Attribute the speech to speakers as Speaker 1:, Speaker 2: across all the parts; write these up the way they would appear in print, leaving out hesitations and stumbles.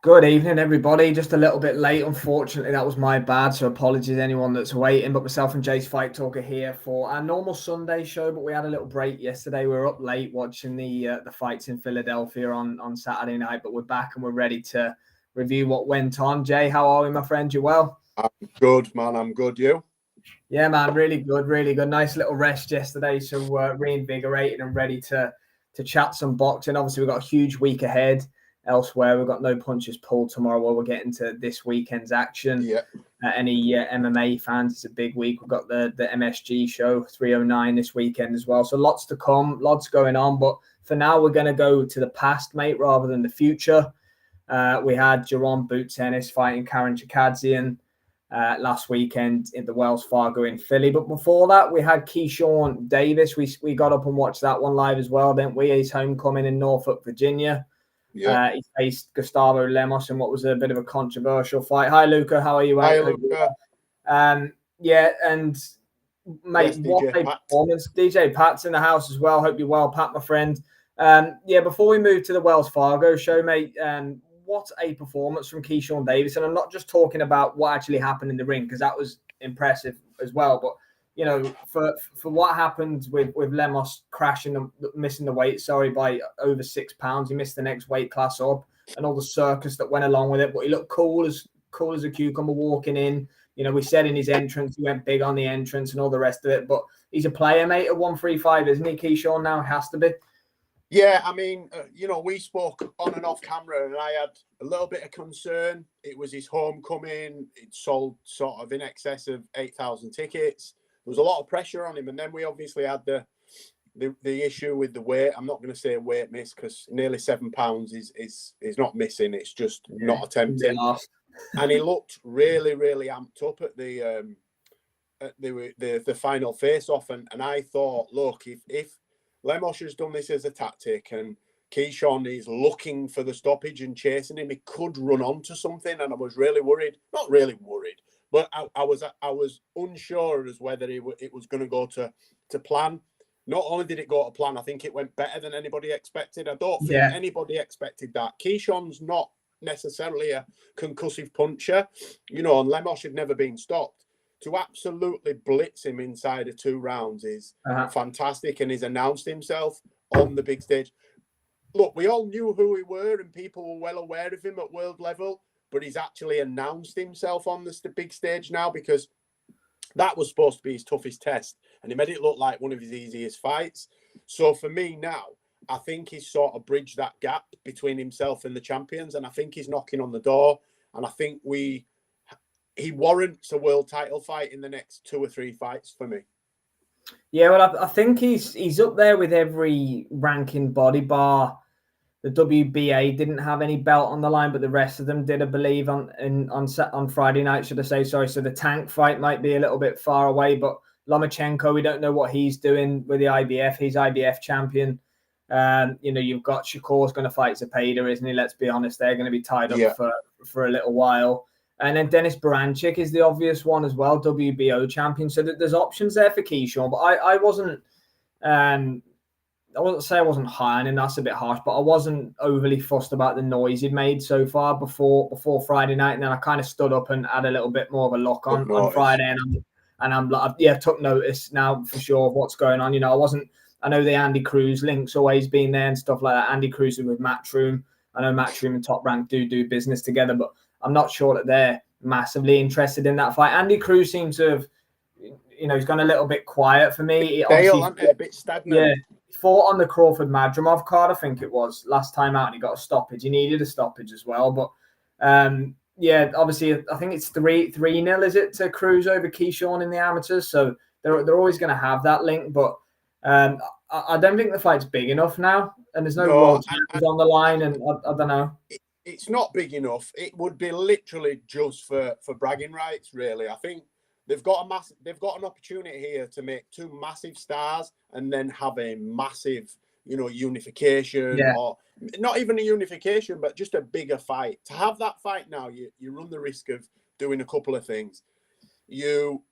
Speaker 1: Good evening, everybody. Just a little bit late, unfortunately. That was my bad, so apologies anyone that's waiting. But myself and Jay's Fight Talk are here for our normal Sunday show, but we had a little break yesterday. We were up late watching the fights in Philadelphia on Saturday night, but we're back and we're ready to review what went on. Jay, how are we, my friend? You well?
Speaker 2: I'm good, man. I'm good. You?
Speaker 1: Yeah, man. Really good, really good. Nice little rest yesterday, so reinvigorated and ready to chat some boxing. Obviously, we've got a huge week ahead. Elsewhere, we've got no punches pulled tomorrow. While we're getting to this weekend's action.
Speaker 2: Yeah.
Speaker 1: Any MMA fans, it's a big week. We've got the MSG show 309 this weekend as well. So lots to come, lots going on. But for now, we're going to go to the past, mate, rather than the future. We had Jerome Boots Ennis fighting Karen Chikadzian last weekend in the Wells Fargo in Philly. But before that, we had Keyshawn Davis. We got up and watched that one live as well, didn't we? His homecoming in Norfolk, Virginia.
Speaker 2: Yeah.
Speaker 1: He faced Gustavo Lemos in what was a bit of a controversial fight. Hi, Luca. How are you, mate?
Speaker 2: Hi, Luca.
Speaker 1: Yeah, and mate,
Speaker 2: Yes,
Speaker 1: what
Speaker 2: DJ
Speaker 1: a
Speaker 2: Pat.
Speaker 1: performance. DJ Pat's in the house as well. Hope you're well, Pat, my friend. Before we move to the Wells Fargo show, mate, what a performance from Keyshawn Davis. And I'm not just talking about what actually happened in the ring, because that was impressive as well, but you know, for what happened with Lemos crashing and missing the weight, by over 6 pounds, he missed the next weight class up, and all the circus that went along with it. But he looked cool as a cucumber walking in. You know, we said in his entrance, he went big on the entrance and all the rest of it. But he's a player, mate, at 135, isn't he, Keyshawn? Now has to be.
Speaker 2: Yeah, I mean, we spoke on and off camera, and I had a little bit of concern. It was his homecoming. It sold sort of in excess of 8,000 tickets. There was a lot of pressure on him, and then we obviously had the issue with the weight. I'm not going to say weight miss, because nearly 7 pounds is not missing. It's just not attempting. And he looked really, really amped up at the final face-off, and I thought, look, if Lemos has done this as a tactic and Keyshawn is looking for the stoppage and chasing him, he could run onto something, and I was really worried. Not really worried, but I was unsure as whether it was going to go to plan. Not only did it go to plan, I think it went better than anybody expected. I don't think anybody expected that. Keyshawn's not necessarily a concussive puncher, and Lemos had never been stopped. To absolutely blitz him inside of 2 rounds is fantastic, and he's announced himself on the big stage. Look, we all knew who he were, and people were well aware of him at world level, but he's actually announced himself on the big stage now, because that was supposed to be his toughest test, and he made it look like one of his easiest fights. So for me now, I think he's sort of bridged that gap between himself and the champions, and I think he's knocking on the door, and I think he warrants a world title fight in the next 2 or 3 fights for me.
Speaker 1: Yeah, well, I think he's up there with every ranking body bar. The WBA didn't have any belt on the line, but the rest of them did, I believe, on Friday night, should I say. Sorry. So the Tank fight might be a little bit far away, but Lomachenko, we don't know what he's doing with the IBF. He's IBF champion. You've got Shakur's going to fight Zepeda, isn't he? Let's be honest, they're going to be tied up for a little while. And then Dennis Baranchik is the obvious one as well, WBO champion. So there's options there for Keyshawn. But I wasn't say I wasn't high on him, that's a bit harsh, but I wasn't overly fussed about the noise he'd made so far before Friday night. And then I kind of stood up and had a little bit more of a look on Friday, and I'm like, took notice now for sure of what's going on. I know the Andy Cruz link's always been there and stuff like that. Andy Cruz with Matchroom. I know Matchroom and Top Rank do business together, but I'm not sure that they're massively interested in that fight. Andy Cruz seems to have, he's gone a little bit quiet for me.
Speaker 2: A bit stagnant.
Speaker 1: Yeah, he fought on the Crawford Madrimov card, I think it was, last time out, and he got a stoppage. He needed a stoppage as well. But, obviously, I think it's 3-0, is it, to Cruz over Keyshawn in the amateurs? So they're always going to have that link. But I don't think the fight's big enough now. And there's no world champions on the line, and I don't know.
Speaker 2: It's not big enough. It would be literally just for bragging rights, really. I think they've got an opportunity here to make 2 massive stars and then have a massive, unification, or not even a unification, but just a bigger fight. To have that fight now, you run the risk of doing a couple of things. You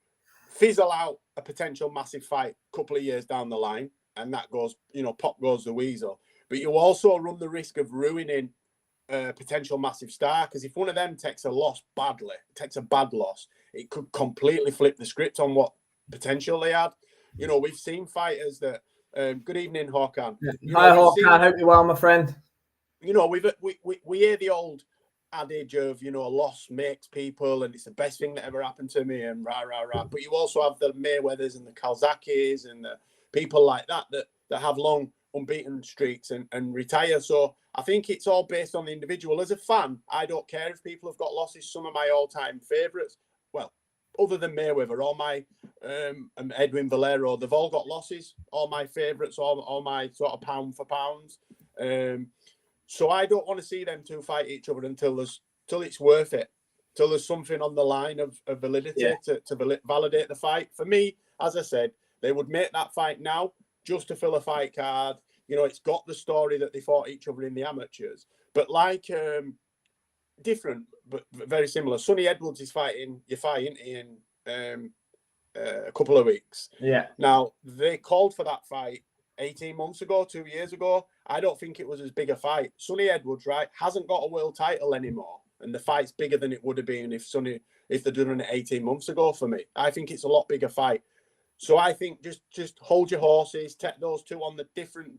Speaker 2: fizzle out a potential massive fight a couple of years down the line, and that goes, pop goes the weasel. But you also run the risk of ruining potential massive star. Because if one of them takes a bad loss, it could completely flip the script on what potential they had. You know, we've seen fighters that. Good evening, Håkan.
Speaker 1: Hi, Håkan. Hope you're well, my friend.
Speaker 2: You know, we hear the old adage of, you know, a loss makes people, and it's the best thing that ever happened to me, and rah rah rah. But you also have the Mayweathers and the Kalzakis and the people like that have long unbeaten streaks and retire. So I think it's all based on the individual. As a fan, I don't care if people have got losses. Some of my all-time favourites, well, other than Mayweather, all my Edwin Valero, they've all got losses. All my favourites, all my sort of pound for pounds. So I don't want to see them two fight each other until it's worth it, till there's something on the line of validity to validate the fight. For me, as I said, they would make that fight now just to fill a fight card. You know, it's got the story that they fought each other in the amateurs, but like different but very similar. Sonny Edwards is fighting in a couple of weeks.
Speaker 1: Yeah.
Speaker 2: Now they called for that fight 18 months ago, 2 years ago. I don't think it was as big a fight. Sonny Edwards, right, hasn't got a world title anymore, and the fight's bigger than it would have been if they'd done it 18 months ago. For me, I think it's a lot bigger fight. So I think just hold your horses, take those two on the different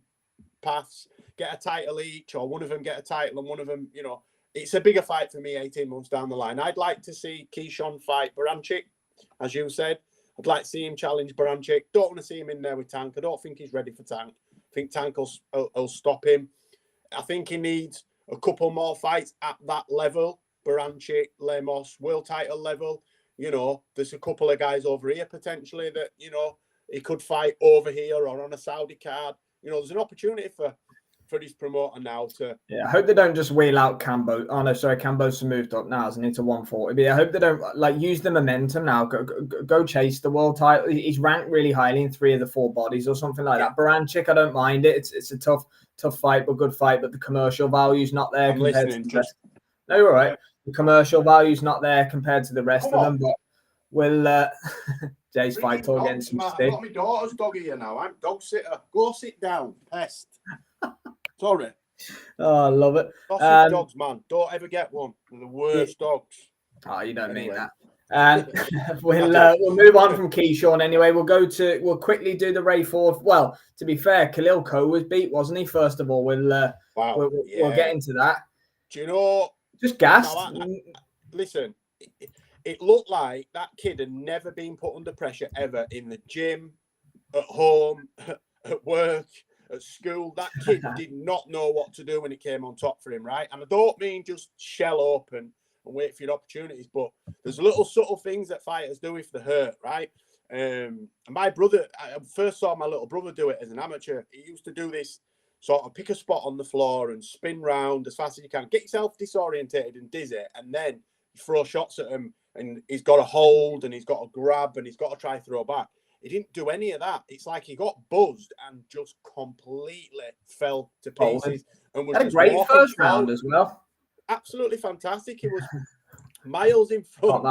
Speaker 2: paths, get a title each, or one of them get a title and one of them, you know, it's a bigger fight for me 18 months down the line. I'd like to see Keyshawn fight Baranchyk, as you said. I'd like to see him challenge Baranchyk. Don't want to see him in there with Tank. I don't think he's ready for Tank. I think Tank will stop him. I think he needs a couple more fights at that level. Baranchyk, Lemos, world title level. You know, there's a couple of guys over here potentially that, you know, he could fight over here or on a Saudi card. You know, there's an opportunity for his promoter now to...
Speaker 1: Yeah, I hope they don't just wheel out Cambo. Oh, no, sorry, Cambo's moved up now, isn't he, to 140. But yeah, I hope they don't, like, use the momentum now. Go chase the world title. He's ranked really highly in 3 of the 4 bodies or something like that. Baranchyk, I don't mind it. It's a tough fight, but good fight. But the commercial value's not there.
Speaker 2: I'm listening.
Speaker 1: No, you're all right. The commercial value's not there compared to the rest of them. But we'll... Jay's fight talk against some
Speaker 2: I've got my daughter's dog here now. I'm dog sitter. Go sit down, pest. Sorry.
Speaker 1: Oh, I love it.
Speaker 2: Dogs, man. Don't ever get one. They're the worst dogs.
Speaker 1: Oh, you don't mean that. We'll move on from Keyshawn anyway. We'll quickly do the Ray Ford. Well, to be fair, Khalil Coe was beat, wasn't he? First of all, we'll get into that.
Speaker 2: Do you know?
Speaker 1: Just gassed.
Speaker 2: Listen, it looked like that kid had never been put under pressure ever in the gym, at home, at work, at school. That kid did not know what to do when it came on top for him, right? And I don't mean just shell up and wait for your opportunities, but there's little subtle things that fighters do if they're hurt, right? My brother, I first saw my little brother do it as an amateur. He used to do this sort of pick a spot on the floor and spin round as fast as you can, get yourself disorientated and dizzy, and then throw shots at him, and he's got to hold and he's got to grab and he's got to try throw back. He didn't do any of that. It's like he got buzzed and just completely fell to pieces. And was
Speaker 1: had a great first round as well.
Speaker 2: Absolutely fantastic. He was miles in front.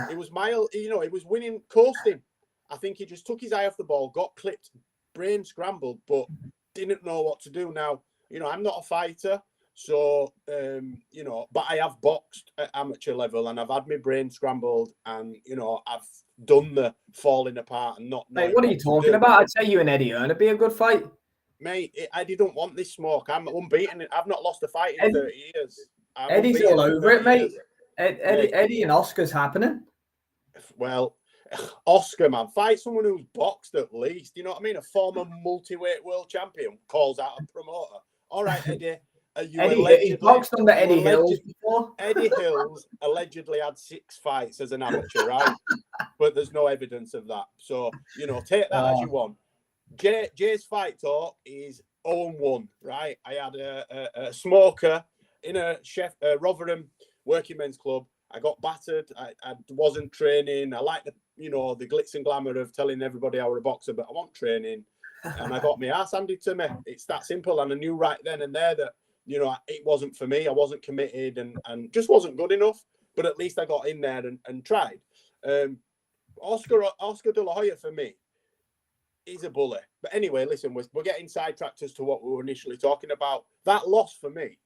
Speaker 2: It was miles, you know, he was winning, coasting. I think he just took his eye off the ball, got clipped, brain scrambled, but didn't know what to do. Now, you know, I'm not a fighter. So, you know, but I have boxed at amateur level and I've had my brain scrambled and, you know, I've done the falling apart and not knowing.
Speaker 1: Mate, what are you talking about? I'd say you and Eddie Earn would be a good fight.
Speaker 2: Mate, I didn't want this smoke. I'm unbeaten. I've not lost a fight in 30 years.
Speaker 1: Eddie's all over it, mate. Eddie and Oscar's happening.
Speaker 2: Well, Oscar, man, fight someone who's boxed at least. You know what I mean? A former multi-weight world champion calls out a promoter. All right, Eddie.
Speaker 1: He boxed under Eddie Hills before.
Speaker 2: Eddie Hills allegedly had 6 fights as an amateur, right? But there's no evidence of that. So, you know, take that as you want. Jay's fight talk is 0-1, right? I had a smoker in a Rotherham working men's club. I got battered. I wasn't training. I like the glitz and glamour of telling everybody I were a boxer, but I want training. And I got my ass handed to me. It's that simple. And I knew right then and there that, you know, it wasn't for me. I wasn't committed and just wasn't good enough. But at least I got in there and tried. Oscar De La Hoya for me, he's a bully. But anyway, listen, we're getting sidetracked as to what we were initially talking about. That loss for me,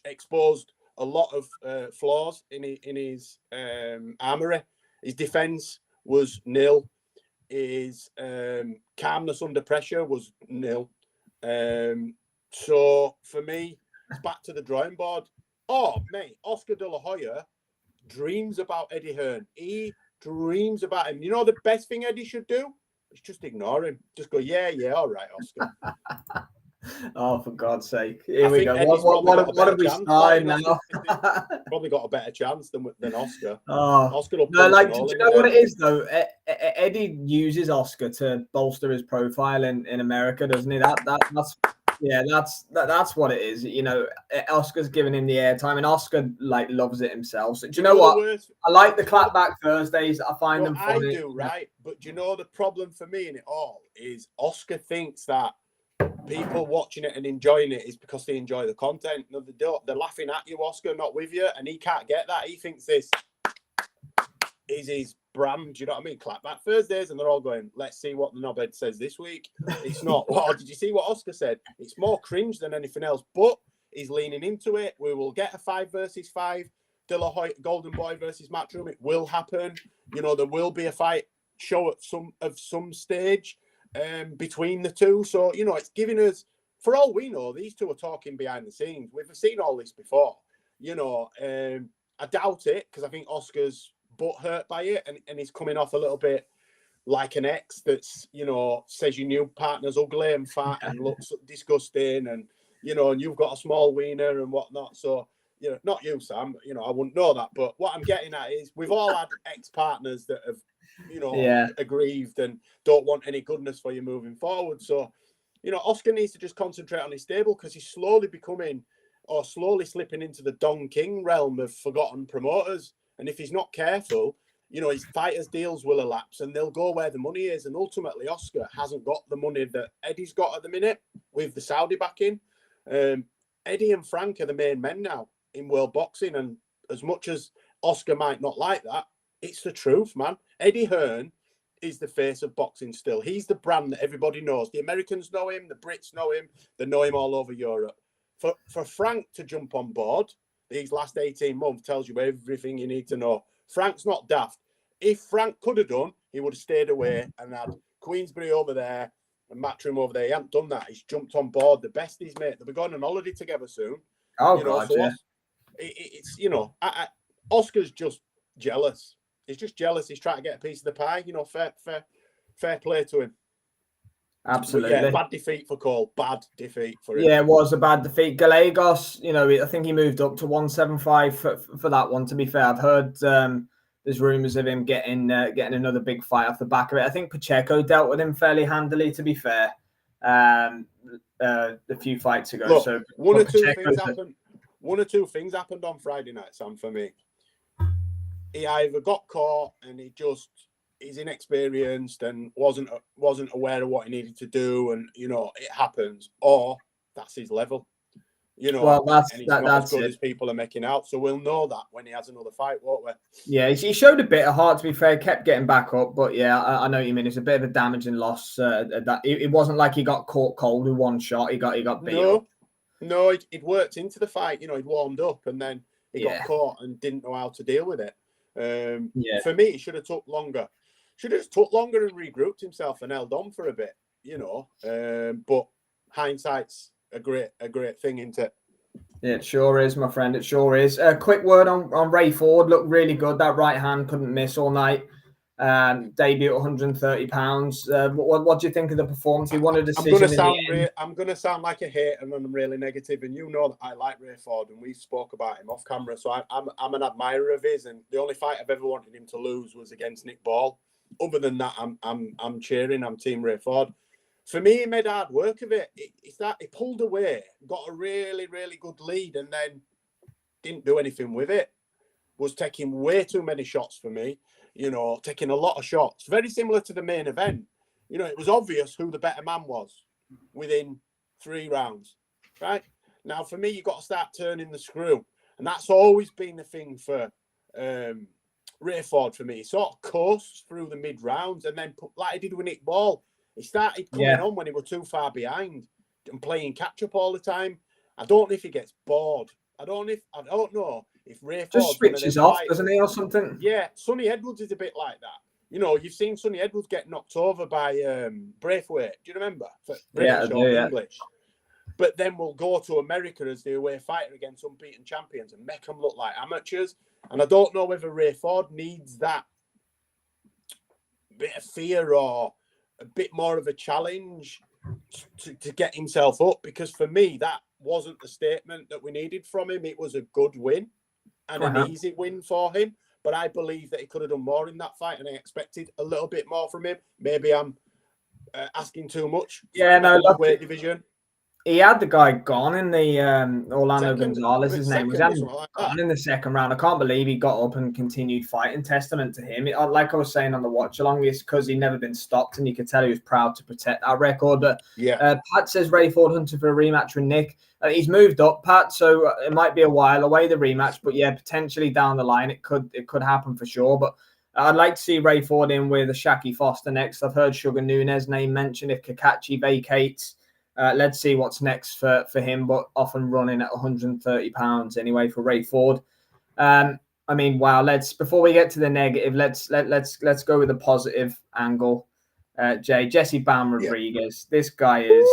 Speaker 2: exposed a lot of flaws in his armory. His defence was nil. His calmness under pressure was nil. So for me, it's back to the drawing board. Oh, mate, Oscar De La Hoya dreams about Eddie Hearn. He dreams about him. You know the best thing Eddie should do? Is just ignore him. Just go, yeah, all right, Oscar.
Speaker 1: Oh, for God's sake. Here
Speaker 2: I
Speaker 1: we
Speaker 2: think
Speaker 1: go.
Speaker 2: Eddie's
Speaker 1: What have we started now?
Speaker 2: Probably got a better chance than Oscar.
Speaker 1: Oh,
Speaker 2: Oscar will
Speaker 1: no, like, do
Speaker 2: all
Speaker 1: you
Speaker 2: in
Speaker 1: know
Speaker 2: there.
Speaker 1: what it is, though? Eddie uses Oscar to bolster his profile in America, doesn't he? That's what it is. You know, Oscar's giving him the airtime, and Oscar like loves it himself. So do you know what? I like the clapback Thursdays. I find them funny.
Speaker 2: I do, right? But do you know the problem for me in it all is Oscar thinks that people watching it and enjoying it is because they enjoy the content. No, they don't. They're laughing at you, Oscar, not with you, and he can't get that. He thinks this is his brand. Do you know what I mean? Clapback Thursdays, and they're all going, let's see what the knobhead says this week. It's not. Oh, did you see what Oscar said? It's more cringe than anything else, but he's leaning into it. We will get a 5 versus 5. De La Hoya, Golden Boy versus Matchroom. It will happen. You know, there will be a fight show at some stage between the two. So, you know, it's giving us, for all we know, these two are talking behind the scenes. We've seen all this before. You know, I doubt it because I think Oscar's butt hurt by it, and he's coming off a little bit like an ex that's, you know, says your new partner's ugly and fat and looks disgusting, and, you know, and you've got a small wiener and whatnot. So, you know, not you, Sam, you know, I wouldn't know that. But what I'm getting at is we've all had ex-partners that have, you know, aggrieved and don't want any goodness for you moving forward. So, you know, Oscar needs to just concentrate on his stable because he's slowly slipping into the Don King realm of forgotten promoters. And if he's not careful, you know, his fighters' deals will elapse and they'll go where the money is. And ultimately, Oscar hasn't got the money that Eddie's got at the minute with the Saudi backing. Eddie and Frank are the main men now in world boxing. And as much as Oscar might not like that, it's the truth, man. Eddie Hearn is the face of boxing still. He's the brand that everybody knows. The Americans know him. The Brits know him. They know him all over Europe. For Frank to jump on board these last 18 months tells you everything you need to know. Frank's not daft. If Frank could have done, he would have stayed away and had Queensbury over there and Matchroom over there. He hasn't done that. He's jumped on board. The besties, mate. They'll be going on holiday together soon.
Speaker 1: Oh,
Speaker 2: you know,
Speaker 1: God,
Speaker 2: so
Speaker 1: yeah.
Speaker 2: It's, you know, Oscar's just jealous. He's just jealous. He's trying to get a piece of the pie. You know, fair play to him.
Speaker 1: Absolutely.
Speaker 2: But yeah, bad defeat for Cole. Bad defeat for him.
Speaker 1: Yeah, it was a bad defeat. Gallegos, you know, I think he moved up to 175 for that one. To be fair, I've heard there's rumours of him getting another big fight off the back of it. I think Pacheco dealt with him fairly handily, to be fair, a few fights ago.
Speaker 2: Look,
Speaker 1: so
Speaker 2: one or two things happened on Friday night, Sam, for me. He either got caught and he's inexperienced and wasn't aware of what he needed to do, and you know it happens, or that's his level, you know.
Speaker 1: Well, that's
Speaker 2: as good as people are making out. So we'll know that when he has another fight, won't we?
Speaker 1: Yeah, he showed a bit of heart. To be fair, kept getting back up, but yeah, I know what you mean. It's a bit of a damaging loss. That it wasn't like he got caught cold with one shot. He got beat up.
Speaker 2: No, it worked into the fight. You know, he'd warmed up and then he got caught and didn't know how to deal with it. For me, he should have took longer. Should have took longer and regrouped himself and held on for a bit, you know. But hindsight's a great thing, isn't it?
Speaker 1: It sure is, my friend. It sure is. A quick word on Ray Ford. Looked really good. That right hand couldn't miss all night. Debut at 130 pounds. What do you think of the performance? He wanted a decision.
Speaker 2: I'm going to sound like a hater and I'm really negative. And you know that I like Ray Ford and we spoke about him off camera. So I'm an admirer of his. And the only fight I've ever wanted him to lose was against Nick Ball. Other than that, I'm cheering. I'm Team Ray Ford. For me, he made hard work of it. It's that he pulled away, got a really, really good lead, and then didn't do anything with it. Was taking way too many shots for me. You know, taking a lot of shots. Very similar to the main event. You know, it was obvious who the better man was within 3 rounds. Right? Now, for me, you've got to start turning the screw. And that's always been the thing for Ray Ford for me. He sort of coasts through the mid-rounds and then, like he did with Nick Ball, he started coming on when he was too far behind and playing catch-up all the time. I don't know if he gets bored I don't know if Ray
Speaker 1: Just
Speaker 2: Ford's one of
Speaker 1: switches
Speaker 2: them
Speaker 1: off,
Speaker 2: fighters.
Speaker 1: doesn't he, or something?
Speaker 2: Yeah, Sonny Edwards is a bit like that. You know, you've seen Sonny Edwards get knocked over by Braithwaite. Do you remember? For British or English. But then we'll go to America as the away fighter against unbeaten champions and make them look like amateurs. And I don't know whether Ray Ford needs that bit of fear or a bit more of a challenge to get himself up. Because for me, that wasn't the statement that we needed from him. It was a good win and an easy win for him. But I believe that he could have done more in that fight, and I expected a little bit more from him. Maybe I'm asking too much.
Speaker 1: Yeah, no, look,
Speaker 2: weight division.
Speaker 1: He had the guy gone in the Orlando Gonzalez, his name was gone in the second round. I can't believe he got up and continued fighting. Testament to him. Like I was saying on the watch along, it's because he'd never been stopped, and you could tell he was proud to protect that record. But Pat says Ray Ford hunting for a rematch with Nick. He's moved up, Pat, so it might be a while away, the rematch. But yeah, potentially down the line, it could happen for sure. But I'd like to see Ray Ford in with a Shaki Foster next. I've heard Sugar Nunes' name mentioned if Kakachi vacates. Let's see what's next for him, but off and running at 130 pounds anyway for Ray Ford. I mean, wow. Before we get to the negative, let's go with the positive angle. Jesse Bam Rodriguez. This guy is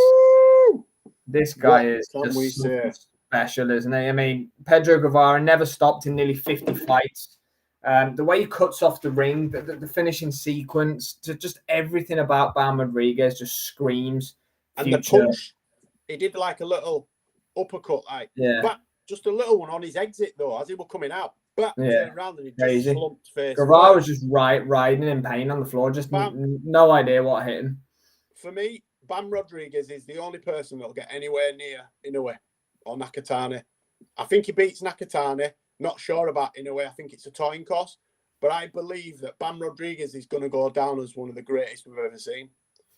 Speaker 1: just special, isn't he? I mean, Pedro Guevara never stopped in nearly 50 fights. The way he cuts off the ring, the finishing sequence, just everything about Bam Rodriguez just screams.
Speaker 2: And the punch, he did like a little uppercut, but just a little one on his exit though, as he was coming out. But turned around and he just slumped face.
Speaker 1: Guevara was just riding in pain on the floor, just no idea what hit him.
Speaker 2: For me, Bam Rodriguez is the only person that'll get anywhere near Inoue or Nakatani. I think he beats Nakatani. Not sure about Inoue. I think it's a toying cost. But I believe that Bam Rodriguez is going to go down as one of the greatest we've ever seen.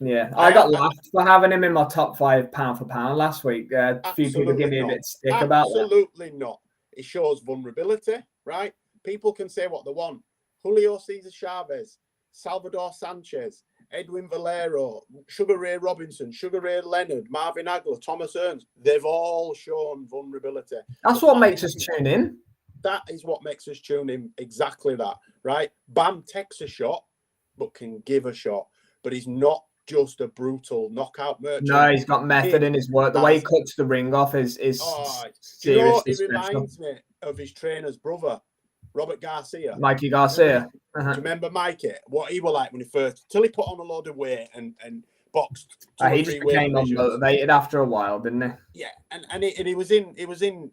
Speaker 1: Yeah, I got laughed for having him in my top 5 pound for pound last week. A few people give me a bit stick about that.
Speaker 2: Absolutely not. It shows vulnerability, right? People can say what they want. Julio Cesar Chavez, Salvador Sanchez, Edwin Valero, Sugar Ray Robinson, Sugar Ray Leonard, Marvin Hagler, Thomas Ernst. They've all shown vulnerability.
Speaker 1: That's what makes us tune in.
Speaker 2: That is what makes us tune in. Exactly that, right? Bam takes a shot, but can give a shot. But he's not just a brutal knockout merchant.
Speaker 1: No, he's got method in his work. The way he cuts the ring off is seriously
Speaker 2: it reminds me of his trainer's brother, Robert Garcia.
Speaker 1: Mikey Garcia.
Speaker 2: Do you remember Mikey? What he was like when he first, till he put on a load of weight and boxed.
Speaker 1: He just became unmotivated after a while, didn't he?
Speaker 2: Yeah, and he was in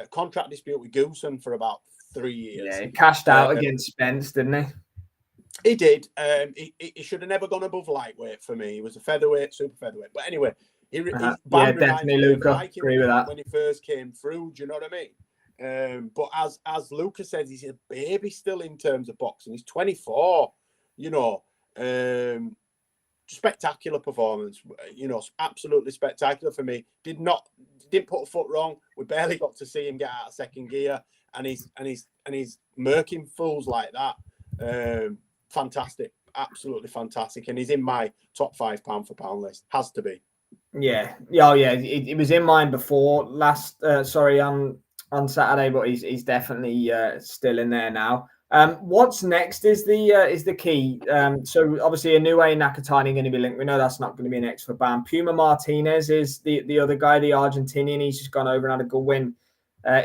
Speaker 2: contract dispute with Goosen for about 3 years.
Speaker 1: Yeah, he cashed out against Spence, didn't he?
Speaker 2: He did. He should have never gone above lightweight for me. He was a featherweight, super featherweight. But anyway,
Speaker 1: definitely, Luca. Agree with that.
Speaker 2: When he first came through, do you know what I mean? But as Luca says, he's a baby still in terms of boxing. He's 24. You know, spectacular performance. You know, absolutely spectacular for me. Didn't put a foot wrong. We barely got to see him get out of second gear, and he's murking fools like that. Fantastic, absolutely fantastic, and he's in my top 5 pound for pound list. Has to be.
Speaker 1: Yeah. It was in mine before on Saturday, but he's definitely still in there now. What's next is the key. So obviously Inoue and Nakatani are going to be linked. We know that's not going to be next for Bam. Puma Martinez is the other guy, the Argentinian. He's just gone over and had a good win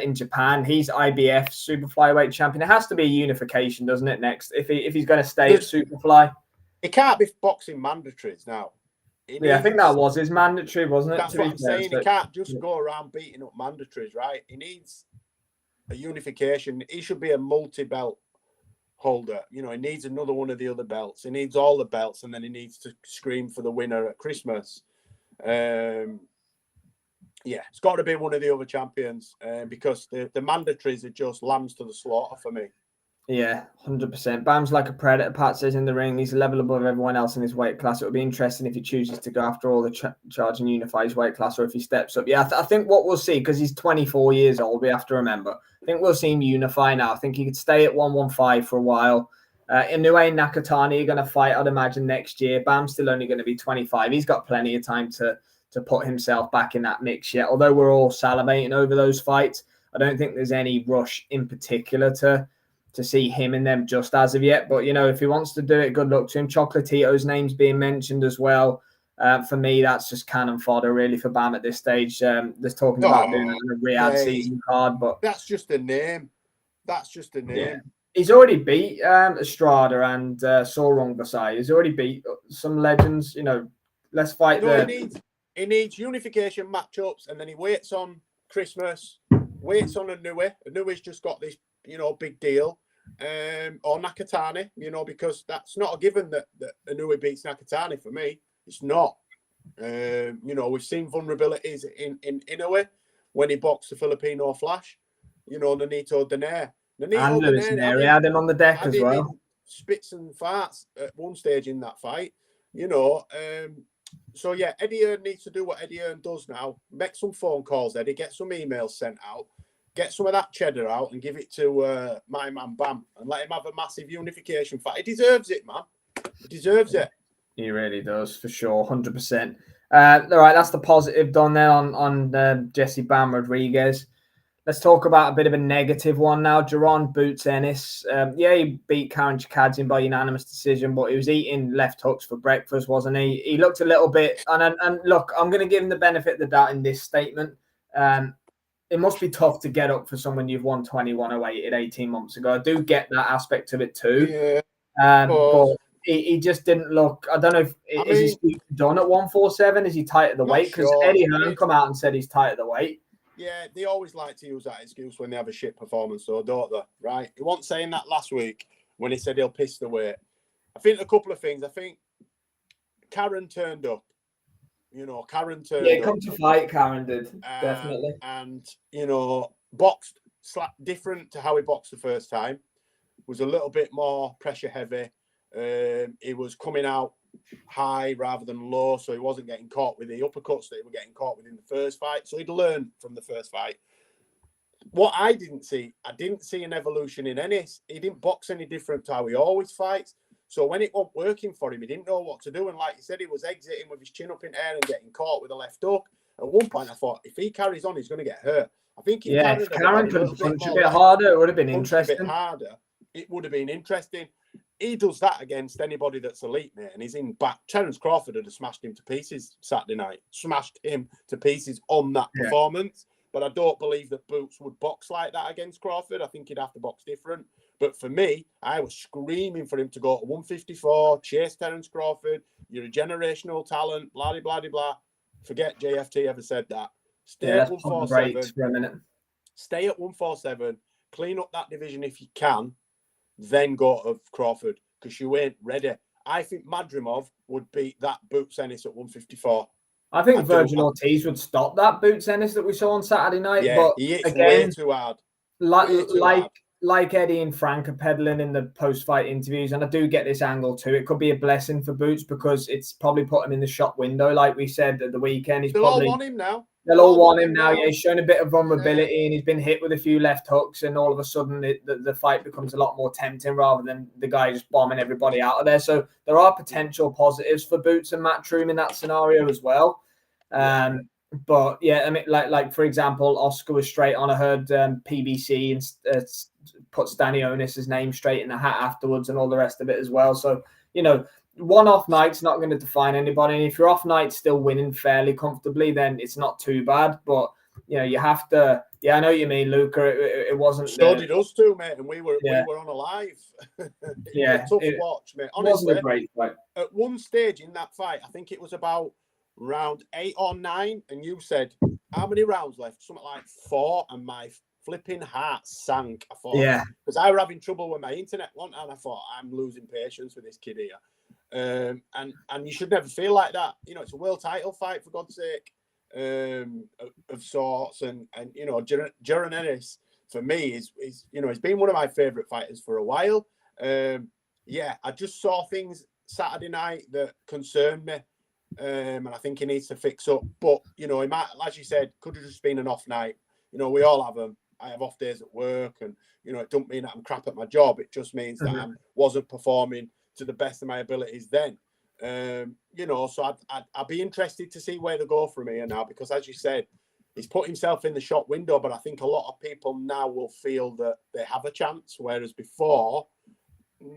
Speaker 1: in Japan. He's IBF super flyweight champion. It has to be a unification, doesn't it? Next, if he's going to stay at super fly,
Speaker 2: it can't be boxing mandatories now.
Speaker 1: I think that was his mandatory, wasn't it?
Speaker 2: That's what I'm saying. He can't just go around beating up mandatories, right? He needs a unification. He should be a multi-belt holder. You know, he needs another one of the other belts. He needs all the belts, and then he needs to scream for the winner at Christmas. Yeah, it's got to be one of the other champions because the mandatories are just lambs to the slaughter for me.
Speaker 1: Yeah, 100%. Bam's like a predator, Pat says in the ring. He's a level above everyone else in his weight class. It would be interesting if he chooses to go after all the charge and unify his weight class, or if he steps up. Yeah, I think what we'll see, because he's 24 years old, we have to remember. I think we'll see him unify now. I think he could stay at 115 for a while. Inoue and Nakatani are going to fight, I'd imagine, next year. Bam's still only going to be 25. He's got plenty of time to put himself back in that mix yet, although we're all salivating over those fights. I don't think there's any rush in particular to see him in them just as of yet. But, you know, if he wants to do it, good luck to him. Chocolatito's name's being mentioned as well. For me, that's just cannon fodder, really, for Bam at this stage. There's talking about doing a Riyadh season card, but
Speaker 2: that's just a name. That's just a name.
Speaker 1: Yeah. He's already beat Estrada and Sorong Basai. He's already beat some legends. You know, let's fight
Speaker 2: He needs unification matchups, and then he waits on Christmas, waits on Anui. Anui's just got this, you know, big deal. Or Nakatani, you know, because that's not a given that Anui beats Nakatani for me. It's not. You know, we've seen vulnerabilities in Inoue when he boxed the Filipino Flash, you know, Nonito Donaire.
Speaker 1: And Lewis Neri had him on the deck as well.
Speaker 2: Spits and farts at one stage in that fight, you know. So, yeah, Eddie Hearn needs to do what Eddie Hearn does now. Make some phone calls, Eddie. Get some emails sent out. Get some of that cheddar out and give it to my man Bam and let him have a massive unification fight. He deserves it, man. He deserves it.
Speaker 1: He really does, for sure, 100%. All right, that's the positive done there on Jesse Bam Rodriguez. Let's talk about a bit of a negative one now. Jaron Boots Ennis. He beat Karen Chikadzin by unanimous decision, but he was eating left hooks for breakfast, wasn't he? He looked a little bit... And look, I'm going to give him the benefit of the doubt in this statement. It must be tough to get up for someone you've won 21-08 18 months ago. I do get that aspect of it too.
Speaker 2: Yeah.
Speaker 1: But he just didn't look... I don't know if... is he done at 147? Is he tight at the weight? Because Eddie Hearn come out and said he's tight at the weight.
Speaker 2: Yeah, they always like to use that excuse when they have a shit performance, though, don't they? Right? He wasn't saying that last week when he said he'll piss the weight. I think a couple of things. I think Karen turned up. You know, Karen turned up.
Speaker 1: Yeah, come to fight, Karen did. Definitely.
Speaker 2: And, you know, boxed different to how he boxed the first time. Was a little bit more pressure heavy. He was coming out high rather than low, so he wasn't getting caught with the uppercuts that he was getting caught with in the first fight. So he'd learned from the first fight. What I didn't see an evolution in Ennis. He didn't box any different to how he always fights. So when it wasn't working for him, he didn't know what to do. And like you said, he was exiting with his chin up in air and getting caught with a left hook. At one point, I thought, if he carries on, he's going to get hurt. I think
Speaker 1: if Karen could punch a bit harder, it would have been interesting.
Speaker 2: A bit harder, it would have been interesting. He does that against anybody that's elite, mate, and he's in back. Terence Crawford would have smashed him to pieces Saturday night. Smashed him to pieces on that performance. But I don't believe that Boots would box like that against Crawford. I think he'd have to box different. But for me, I was screaming for him to go to 154, chase Terence Crawford. You're a generational talent, blah, blah, blah, blah. Forget JFT ever said that. Stay at 147.
Speaker 1: For a minute.
Speaker 2: Stay at 147. Clean up that division if you can. Then go to Crawford because you ain't ready. I think Madrimov would beat that Boots Ennis at 154.
Speaker 1: I think Virgil Ortiz would stop that Boots Ennis that we saw on Saturday night.
Speaker 2: Yeah,
Speaker 1: but
Speaker 2: he hits
Speaker 1: again,
Speaker 2: way too hard.
Speaker 1: Like Eddie and Frank are peddling in the post-fight interviews, and I do get this angle too. It could be a blessing for Boots because it's probably put him in the shop window, like we said at the weekend.
Speaker 2: They'll all want him now.
Speaker 1: They'll all want him now. Yeah, he's shown a bit of vulnerability and he's been hit with a few left hooks, and all of a sudden the fight becomes a lot more tempting rather than the guy just bombing everybody out of there. So there are potential positives for Boots and Matchroom in that scenario as well. But yeah, I mean, like for example, Oscar was straight on. I heard PBC and put Stanionis' name straight in the hat afterwards and all the rest of it as well. So, you know, one-off night's not going to define anybody. And if your off night's still winning fairly comfortably, then it's not too bad. But, you know, you have to... Yeah, I know what you mean, Luca. It wasn't...
Speaker 2: So did us too, mate. And we were on a live. It was a tough watch, mate. Honestly,
Speaker 1: it wasn't a great fight.
Speaker 2: At one stage in that fight, I think it was about round 8 or 9, and you said, how many rounds left? Something like 4, and my flipping heart sank. I thought, because I were having trouble with my internet one, and I thought, I'm losing patience with this kid here. And you should never feel like that. You know, it's a world title fight, for God's sake, of sorts. And you know, Jaron Ennis, for me, is you know, he's been one of my favourite fighters for a while. I just saw things Saturday night that concerned me. And I think he needs to fix up. But, you know, he might, as you said, could have just been an off night. You know, we all have them. I have off days at work, and, you know, it don't mean that I'm crap at my job. It just means that I wasn't performing to the best of my abilities then. You know, so I'd be interested to see where they go from here now, because as you said, he's put himself in the shop window, but I think a lot of people now will feel that they have a chance, whereas before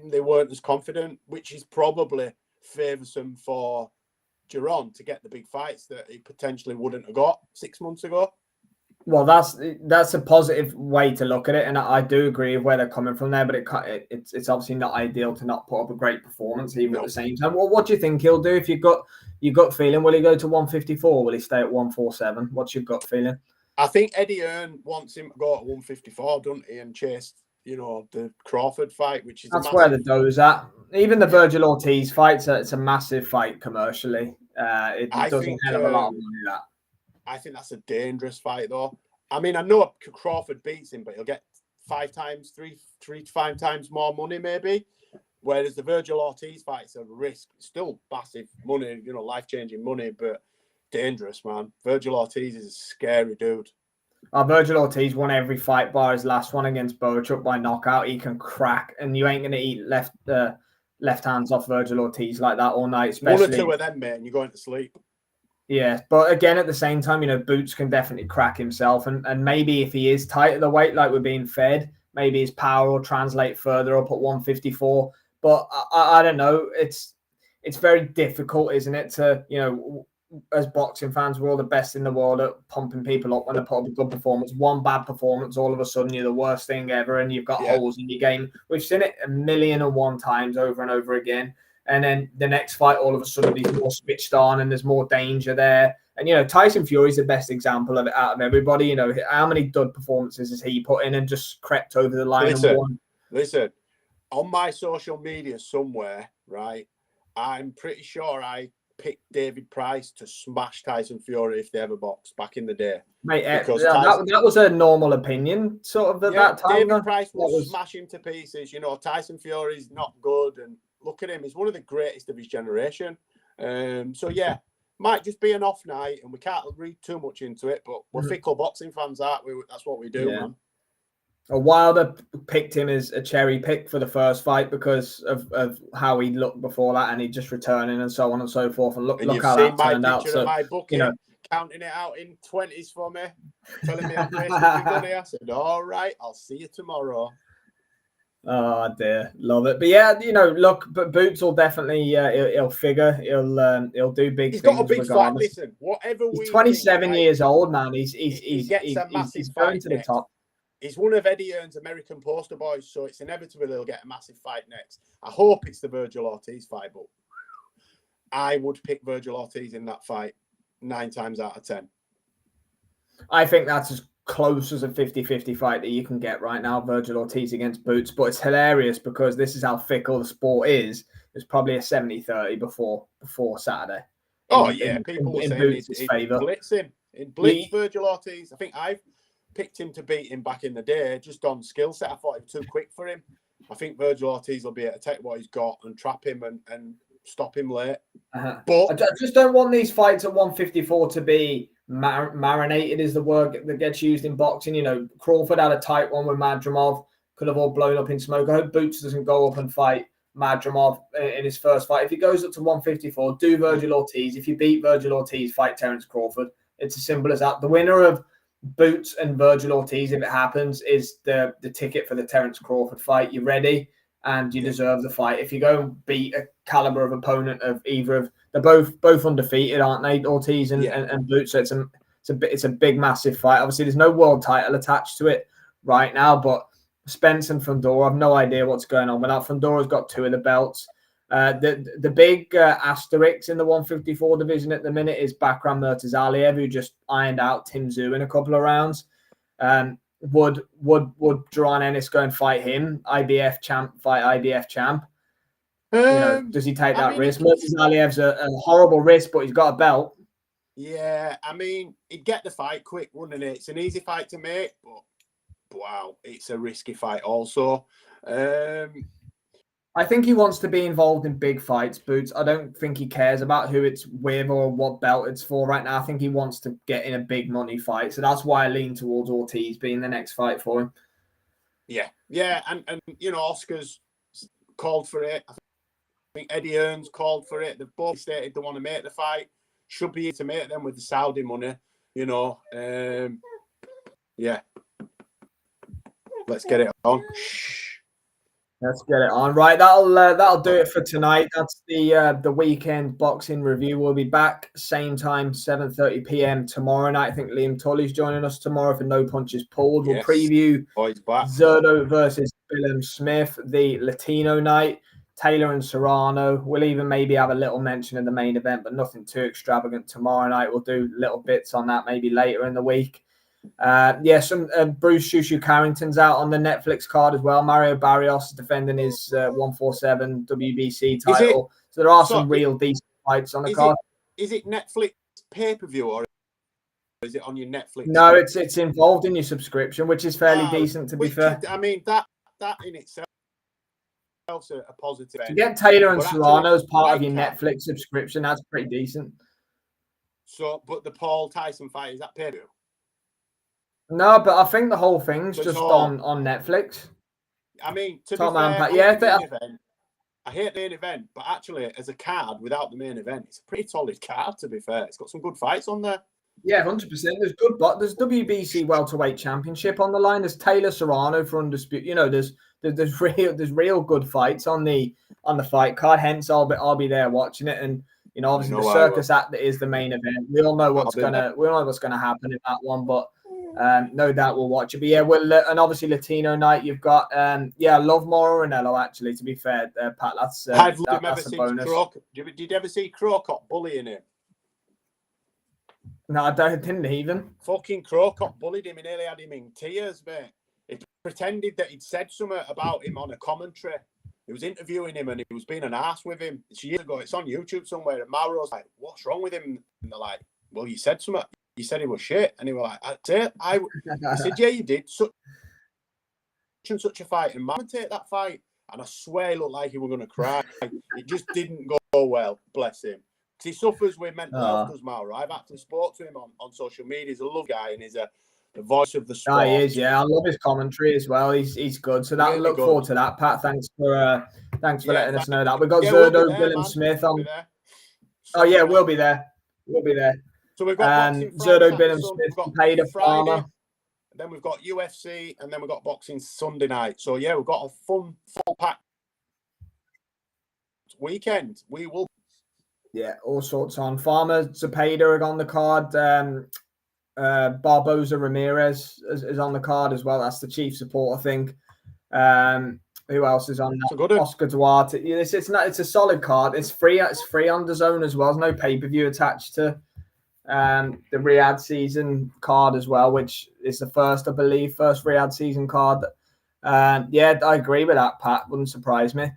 Speaker 2: they weren't as confident, which is probably favoursome for Giron to get the big fights that he potentially wouldn't have got 6 months ago.
Speaker 1: Well, that's a positive way to look at it, and I do agree with where they're coming from there. But it's obviously not ideal to not put up a great performance even at the same time. Well, what do you think he'll do if you gut feeling? Will he go to 154? Will he stay at 147? What's your gut feeling?
Speaker 2: I think Eddie Hearn wants him to go at 154, doesn't he, and chase the Crawford fight, which is
Speaker 1: that's where the dough's at. Even the Virgil Ortiz fight, it's a massive fight commercially. It doesn't have a lot of money. That.
Speaker 2: I think that's a dangerous fight, though. I mean, I know Crawford beats him, but he'll get 3 to 5 times more money, maybe. Whereas the Virgil Ortiz fight's a risk. It's still massive money, life-changing money, but dangerous, man. Virgil Ortiz is a scary dude.
Speaker 1: Virgil Ortiz won every fight bar his last one against Bochuk by knockout. He can crack, and you ain't going to eat left hands off Virgil Ortiz like that all night. Especially
Speaker 2: 1 or 2 of them, mate, and you're going to sleep.
Speaker 1: Yeah, but again, at the same time, Boots can definitely crack himself, and maybe if he is tight at the weight like we're being fed, maybe his power will translate further up at 154. But I don't know. It's very difficult, isn't it? To as boxing fans, we're all the best in the world at pumping people up when they put up a good performance. One bad performance, all of a sudden you're the worst thing ever, and you've got holes in your game. We've seen it 1,000,001 times over and over again. And then the next fight, all of a sudden, he's more switched on and there's more danger there. And, Tyson Fury's the best example of it out of everybody. How many dud performances has he put in and just crept over the line and won?
Speaker 2: Listen, on my social media somewhere, right, I'm pretty sure I picked David Price to smash Tyson Fury if they ever boxed back in the day.
Speaker 1: Mate, that was a normal opinion, sort of, at that time.
Speaker 2: David Price will smash him to pieces. Tyson Fury's not good, and look at him. He's one of the greatest of his generation. Might just be an off night, and we can't read too much into it, but we're fickle boxing fans, aren't we? That's what we do, man.
Speaker 1: Wilder picked him as a cherry pick for the first fight because of how he looked before that, and he just returning and so on and so forth. And look how that turned out. So,
Speaker 2: my bookie, counting it out in 20s for me, telling me on Facebook, I said, all right, I'll see you tomorrow.
Speaker 1: Oh dear, love it. But yeah, but Boots will definitely he'll figure. He'll do big
Speaker 2: He's
Speaker 1: things.
Speaker 2: Got a big fight. Listen, whatever
Speaker 1: he's 27 years old, man. He's going to the top.
Speaker 2: He's one of Eddie Hearn's American poster boys, so it's inevitable he'll get a massive fight next. I hope it's the Virgil Ortiz fight, but I would pick Virgil Ortiz in that fight 9 times out of 10.
Speaker 1: I think that's as close as a 50-50 fight that you can get right now, Virgil Ortiz against Boots. But it's hilarious because this is how fickle the sport is. It's probably a 70-30 before Saturday.
Speaker 2: People will say
Speaker 1: Boots' favor.
Speaker 2: Blitz him. In blitz Virgil Ortiz. I think I've picked him to beat him back in the day, just on skill set. I thought it was too quick for him. I think Virgil Ortiz will be able to take what he's got and trap him and stop him late. But
Speaker 1: I just don't want these fights at 154 to be marinated, is the word that gets used in boxing. Crawford had a tight one with Madrimov, could have all blown up in smoke. I hope Boots doesn't go up and fight Madrimov in his first fight. If he goes up to 154, do Virgil Ortiz. If you beat Virgil Ortiz, fight Terence Crawford. It's as simple as that. The winner of Boots and Virgil Ortiz, if it happens, is the ticket for the Terence Crawford fight. You're ready and you deserve the fight. If you go and beat a caliber of opponent of either of, they're both undefeated, aren't they? Ortiz and Boots. So it's a big, massive fight. Obviously, there's no world title attached to it right now, but Spence and Fundora, I've no idea what's going on with that. Fundora's got 2 of the belts. The big asterisk in the 154 division at the minute is Bakram Murtazaliev, who just ironed out Tim Tszyu in a couple of rounds. Would Duran Ennis go and fight him? IBF champ fight IBF champ. Does he take that risk? Murtazaliev's a horrible risk, but he's got a belt.
Speaker 2: Yeah, I mean, he'd get the fight quick, wouldn't it? It's an easy fight to make, but wow, it's a risky fight also.
Speaker 1: I think he wants to be involved in big fights, Boots. I don't think he cares about who it's with or what belt it's for right now. I think he wants to get in a big money fight. So that's why I lean towards Ortiz being the next fight for him.
Speaker 2: Yeah. And Oscar's called for it. I think Eddie Hearn's called for it. They've both stated they want to make the fight. Should be to make them with the Saudi money. you know. Yeah. Let's get it on.
Speaker 1: Let's get it on. Right, that'll do it for tonight. That's the weekend boxing review. We'll be back same time, 7:30 p.m. tomorrow night. I think Liam Tully's joining us tomorrow for No Punches Pulled. We'll preview Zurdo versus Bam Smith, the Latino night. Taylor and Serrano. We'll even maybe have a little mention in the main event, but nothing too extravagant tomorrow night. We'll do little bits on that maybe later in the week. Some Bruce Shushu Carrington's out on the Netflix card as well. Mario Barrios defending his 147 WBC title. So there are some real decent fights on the card.
Speaker 2: Is it Netflix pay-per-view or is it on your Netflix?
Speaker 1: No, it's involved in your subscription, which is fairly decent to be fair.
Speaker 2: I mean, that in itself is a positive.
Speaker 1: To get Taylor and Serrano as part of your Netflix subscription, that's pretty decent.
Speaker 2: So, but the Paul Tyson fight, is that pay-per-view?
Speaker 1: No, but I think the whole thing's just on Netflix.
Speaker 2: I mean, to
Speaker 1: Top
Speaker 2: be fair, I hate the main event, but actually, as a card without the main event, it's a pretty solid card, to be fair. It's got some good fights on there.
Speaker 1: Yeah, 100%. There's WBC welterweight championship on the line. There's Taylor Serrano for undisputed. You know, there's real good fights on the fight card. Hence, I'll be there watching it. And you know, obviously the circus act that is the main event. We all know what's gonna happen in that one, but. No doubt we'll watch it. But yeah, and obviously Latino night. You've got I love Mauro Ranallo actually. To be fair, Pat, that's a bonus.
Speaker 2: Did you ever see Crocop bullying him?
Speaker 1: No, I didn't even.
Speaker 2: Fucking Crocop bullied him. He nearly had him in tears, mate. He pretended that he'd said something about him on a commentary. He was interviewing him and he was being an ass with him. It's years ago. It's on YouTube somewhere. And Mauro's like, "What's wrong with him?" And they're like, "Well, you said something. You said he was shit." And he was like, "That's it." I said, "Yeah, you did. Such a fight. And man, take that fight." And I swear he looked like he was going to cry. It just didn't go well, bless him. Because he suffers with mental health, does Mauro. I've actually spoke to him on social media. He's a love guy and he's the voice of the sport.
Speaker 1: He is, yeah. I love his commentary as well. He's good. So
Speaker 2: really
Speaker 1: look forward to that, Pat. Thanks for letting us know that. We've got Zurdo, Bam Smith on. We'll be there. We'll be there.
Speaker 2: So we've got
Speaker 1: Zurdo, Bam Smith, Pader, Farmer.
Speaker 2: Then we've got UFC, and then we've got boxing Sunday night. So yeah, we've got a full pack weekend. We will.
Speaker 1: Yeah, all sorts on. Farmer, Zepeda are on the card. Barboza Ramirez is on the card as well. That's the chief support, I think. Who else is on that? Oscar Duarte. It's a solid card. It's free. It's free on DAZN as well. There's no pay-per-view attached to the Riyadh season card as well, which is the first Riyadh season card. I agree with that, Pat. Wouldn't surprise me.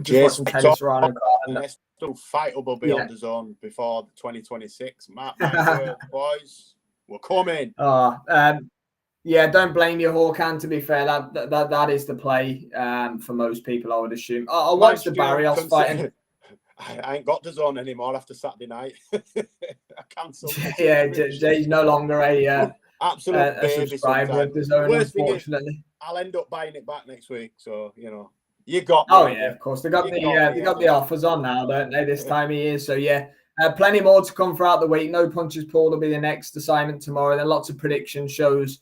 Speaker 1: Just watching Taylor Serrano card.
Speaker 2: Still fightable be on DAZN before 2026. My word, boys, we're coming.
Speaker 1: Don't blame your Hawkan. To be fair, that is the play for most people, I would assume. I'll watch the Barrios fighting.
Speaker 2: I ain't got DAZN anymore after Saturday night. I cancelled.
Speaker 1: Yeah, Jay's no longer a subscriber of DAZN, unfortunately.
Speaker 2: I'll end up buying it back next week. So you know, you got.
Speaker 1: Of course they got the offers on now, don't they? This time of year. So yeah, plenty more to come throughout the week. No Punches Pulled will be the next assignment tomorrow. Then lots of prediction shows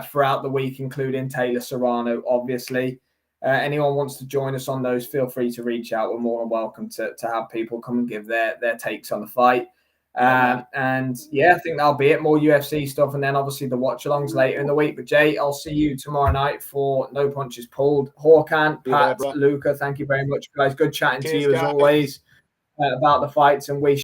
Speaker 1: throughout the week, including Taylor Serrano, obviously. Anyone wants to join us on those, feel free to reach out. We're more than welcome to have people come and give their takes on the fight. I think that'll be it. More UFC stuff, and then obviously the watch-alongs later in the week. But Jay, I'll see you tomorrow night for No Punches Pulled. Hawkan, Pat, Luca, thank you very much, guys. Good chatting to you as always about the fights, and we